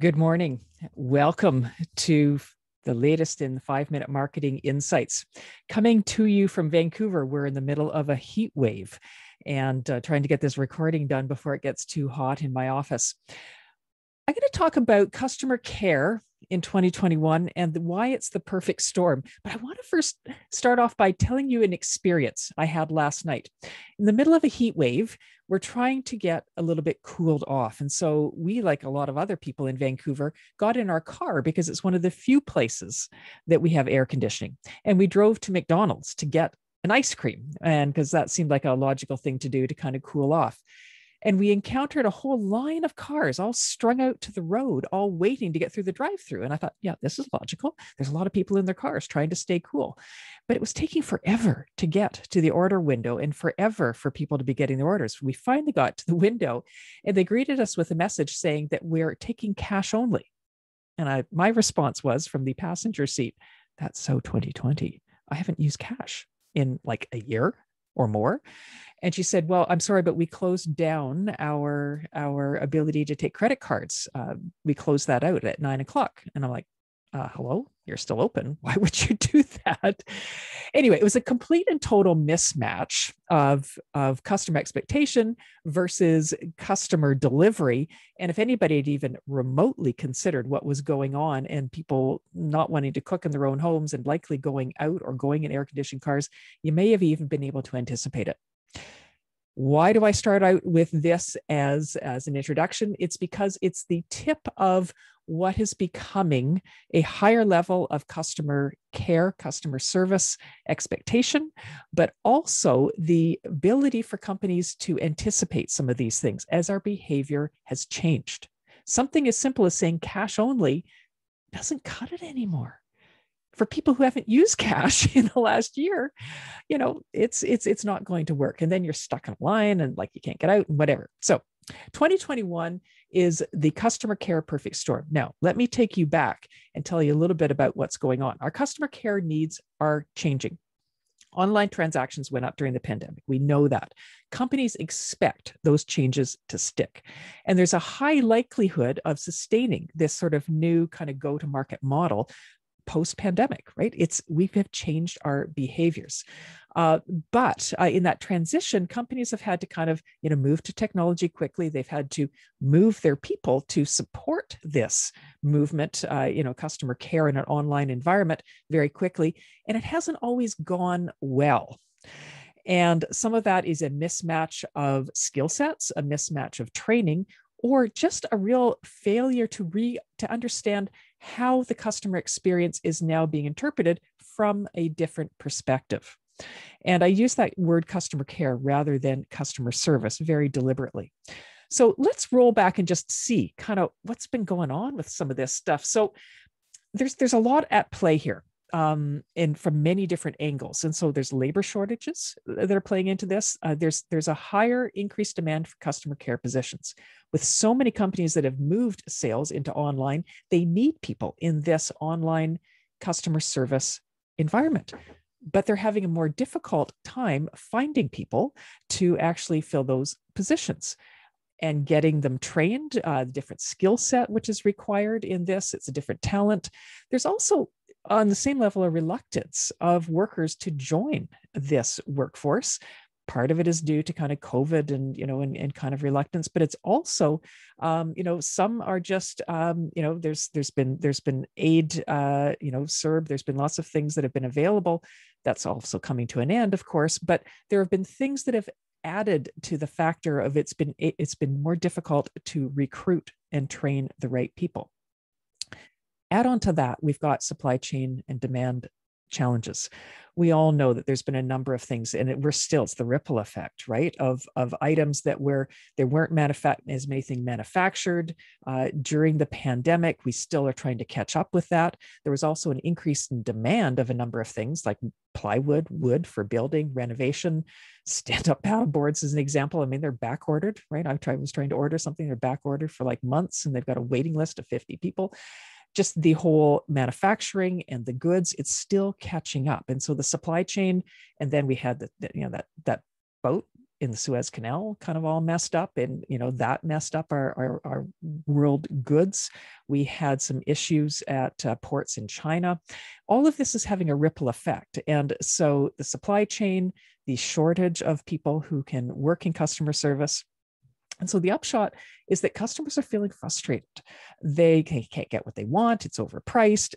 Good morning. Welcome to the latest in 5-minute marketing insights. Coming to you from Vancouver, we're in the middle of a heat wave and trying to get this recording done before it gets too hot in my office. I'm going to talk about customer care in 2021 and why it's the perfect storm. But I want to first start off by telling you an experience I had last night. In the middle of a heat wave, we're trying to get a little bit cooled off. And so we, like a lot of other people in Vancouver, got in our car because it's one of the few places that we have air conditioning. And we drove to McDonald's to get an ice cream, and because that seemed like a logical thing to do to kind of cool off. And we encountered a whole line of cars all strung out to the road, all waiting to get through the drive-through. And I thought, yeah, this is logical. There's a lot of people in their cars trying to stay cool. But it was taking forever to get to the order window and forever for people to be getting their orders. We finally got to the window and they greeted us with a message saying that we're taking cash only. And my response was from the passenger seat, that's so 2020. I haven't used cash in like a year or more. And she said, well, I'm sorry, but we closed down our ability to take credit cards. We closed that out at 9:00. And I'm like, hello, you're still open. Why would you do that? Anyway, it was a complete and total mismatch of customer expectation versus customer delivery. And if anybody had even remotely considered what was going on and people not wanting to cook in their own homes and likely going out or going in air conditioned cars, you may have even been able to anticipate it. Why do I start out with this as an introduction? It's because it's the tip of what is becoming a higher level of customer care, customer service expectation, but also the ability for companies to anticipate some of these things as our behavior has changed. Something as simple as saying cash only doesn't cut it anymore. For people who haven't used cash in the last year, it's not going to work. And then you're stuck in a line and like you can't get out and whatever. So 2021 is the customer care perfect storm. Now, let me take you back and tell you a little bit about what's going on. Our customer care needs are changing. Online transactions went up during the pandemic. We know that. Companies expect those changes to stick. And there's a high likelihood of sustaining this sort of new kind of go-to-market model post-pandemic, right? We have changed our behaviors. But in that transition, companies have had to kind of, move to technology quickly. They've had to move their people to support this movement, customer care in an online environment very quickly. And it hasn't always gone well. And some of that is a mismatch of skill sets, a mismatch of training, or just a real failure to understand how the customer experience is now being interpreted from a different perspective. And I use that word customer care rather than customer service very deliberately. So let's roll back and just see kind of what's been going on with some of this stuff. So there's a lot at play here. And from many different angles. And so there's labor shortages that are playing into this. There's a higher increased demand for customer care positions. With so many companies that have moved sales into online, they need people in this online customer service environment. But they're having a more difficult time finding people to actually fill those positions and getting them trained, the different skill set which is required in this. It's a different talent. There's also on the same level, a reluctance of workers to join this workforce. Part of it is due to kind of COVID and kind of reluctance, but it's also, some are just, there's been aid, CERB, there's been lots of things that have been available. That's also coming to an end, of course, but there have been things that have added to the factor of it's been more difficult to recruit and train the right people. Add on to that, we've got supply chain and demand challenges. We all know that there's been a number of things, and it's the ripple effect, right? Of items there weren't as many things manufactured during the pandemic. We still are trying to catch up with that. There was also an increase in demand of a number of things like plywood, wood for building, renovation, stand-up paddle boards as an example. I mean, they're back ordered, right? I was trying to order something, they're back ordered for like months, and they've got a waiting list of 50 people. Just the whole manufacturing and the goods, it's still catching up. And so the supply chain, and then we had that boat in the Suez Canal kind of all messed up, and that messed up our world goods. We had some issues at ports in China. All of this is having a ripple effect, and so the supply chain, the shortage of people who can work in customer service. And so the upshot is that customers are feeling frustrated. They can't get what they want. It's overpriced.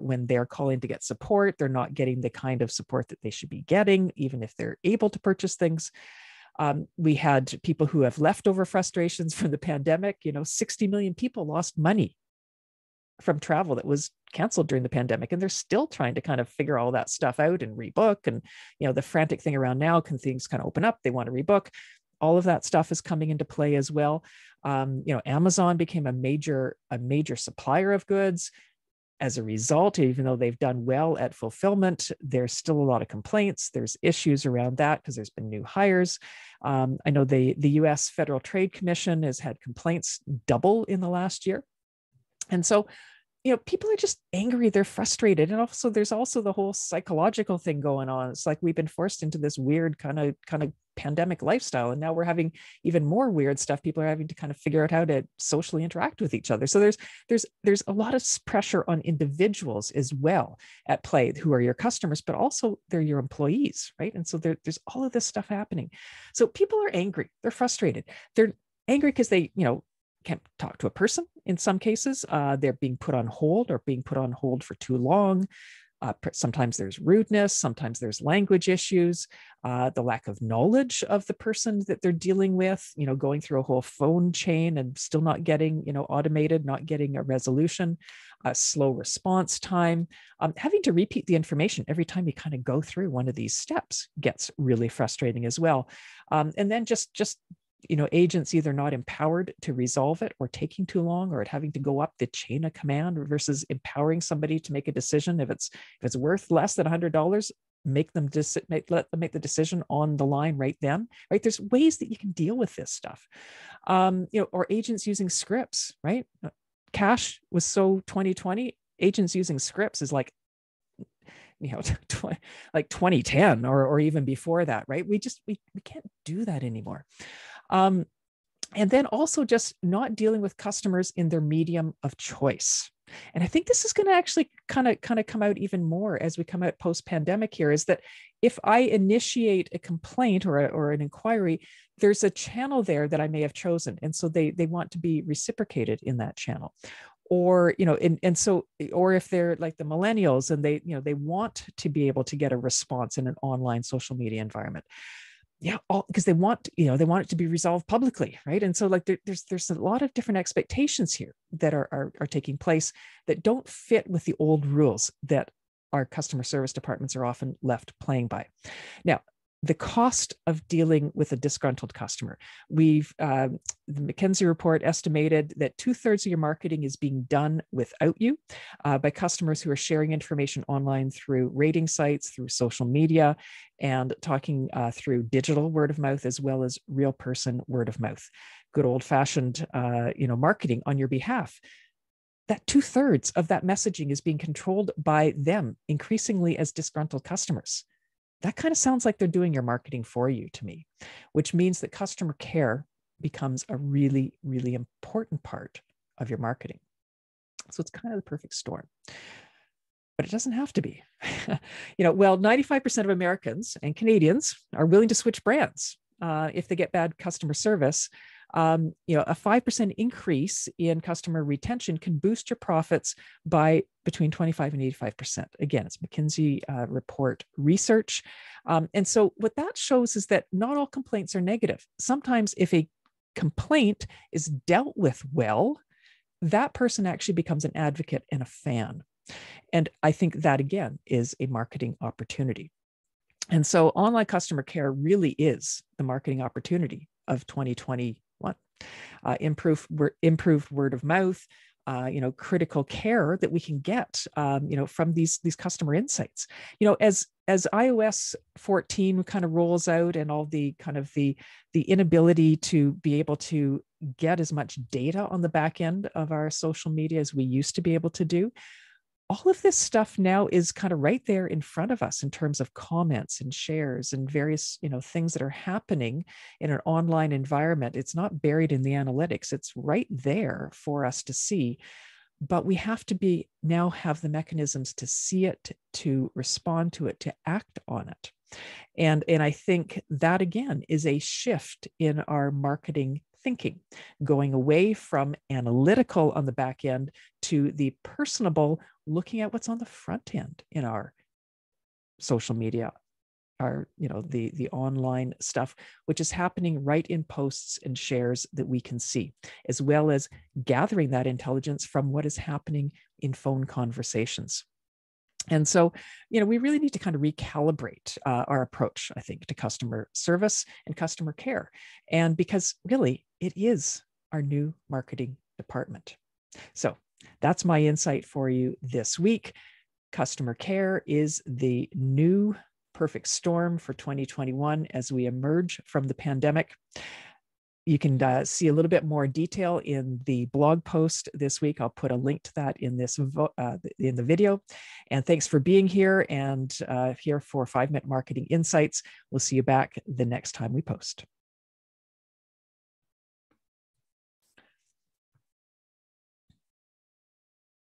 When they're calling to get support, they're not getting the kind of support that they should be getting, even if they're able to purchase things. We had people who have leftover frustrations from the pandemic. 60 million people lost money from travel that was canceled during the pandemic, and they're still trying to kind of figure all that stuff out and rebook. And the frantic thing around now, can things kind of open up? They want to rebook. All of that stuff is coming into play as well. Amazon became a major supplier of goods. As a result, even though they've done well at fulfillment, there's still a lot of complaints. There's issues around that because there's been new hires. I know the U.S. Federal Trade Commission has had complaints double in the last year. And so, people are just angry. They're frustrated. And also there's also the whole psychological thing going on. It's like we've been forced into this weird kind of pandemic lifestyle. And now we're having even more weird stuff. People are having to kind of figure out how to socially interact with each other. So there's a lot of pressure on individuals as well at play, who are your customers, but also they're your employees, right? And so there's all of this stuff happening. So people are angry. They're frustrated. They're angry because they, can't talk to a person in some cases. They're being put on hold or being put on hold for too long. Sometimes there's rudeness, sometimes there's language issues, the lack of knowledge of the person that they're dealing with, going through a whole phone chain and still not getting, automated, not getting a resolution, slow response time, having to repeat the information every time you kind of go through one of these steps gets really frustrating as well. And then just agents either not empowered to resolve it, or taking too long, or having to go up the chain of command versus empowering somebody to make a decision. If it's worth less than $100, let them make the decision on the line right then, right? There's ways that you can deal with this stuff. Or agents using scripts, right? Cash was so 2020, agents using scripts is like, like 2010 or even before that, right? We can't do that anymore. And then also just not dealing with customers in their medium of choice. And I think this is going to actually kind of come out even more as we come out post-pandemic here, is that if I initiate a complaint or an inquiry, there's a channel there that I may have chosen. And so they want to be reciprocated in that channel. Or, or if they're like the millennials and they want to be able to get a response in an online social media environment. Yeah, because they want it to be resolved publicly, right? And so like there's a lot of different expectations here that are taking place that don't fit with the old rules that our customer service departments are often left playing by. Now, the cost of dealing with a disgruntled customer. The McKinsey report estimated that 2/3 of your marketing is being done without you by customers who are sharing information online through rating sites, through social media, and talking through digital word of mouth as well as real person word of mouth. Good old fashioned, marketing on your behalf. That 2/3 of that messaging is being controlled by them increasingly as disgruntled customers. That kind of sounds like they're doing your marketing for you to me, which means that customer care becomes a really, really important part of your marketing. So it's kind of the perfect storm, but it doesn't have to be. 95% of Americans and Canadians are willing to switch brands if they get bad customer service. A 5% increase in customer retention can boost your profits by between 25 and 85%. Again, it's McKinsey report research. And so what that shows is that not all complaints are negative. Sometimes if a complaint is dealt with well, that person actually becomes an advocate and a fan. And I think that, again, is a marketing opportunity. And so online customer care really is the marketing opportunity of 2021. Improved word of mouth, critical care that we can get, from these customer insights. As iOS 14 kind of rolls out, and all the kind of the inability to be able to get as much data on the back end of our social media as we used to be able to do, all of this stuff now is kind of right there in front of us in terms of comments and shares and various, things that are happening in an online environment. It's not buried in the analytics. It's right there for us to see. But we have to now have the mechanisms to see it, to respond to it, to act on it. And I think that, again, is a shift in our marketing thinking, going away from analytical on the back end to the personable, looking at what's on the front end in our social media, our, the online stuff, which is happening right in posts and shares that we can see, as well as gathering that intelligence from what is happening in phone conversations. And so, we really need to kind of recalibrate our approach, I think, to customer service and customer care. And because really, it is our new marketing department. So that's my insight for you this week. Customer care is the new perfect storm for 2021 as we emerge from the pandemic. You can see a little bit more detail in the blog post this week. I'll put a link to that in in the video. And thanks for being here and here for 5 Minute Marketing Insights. We'll see you back the next time we post.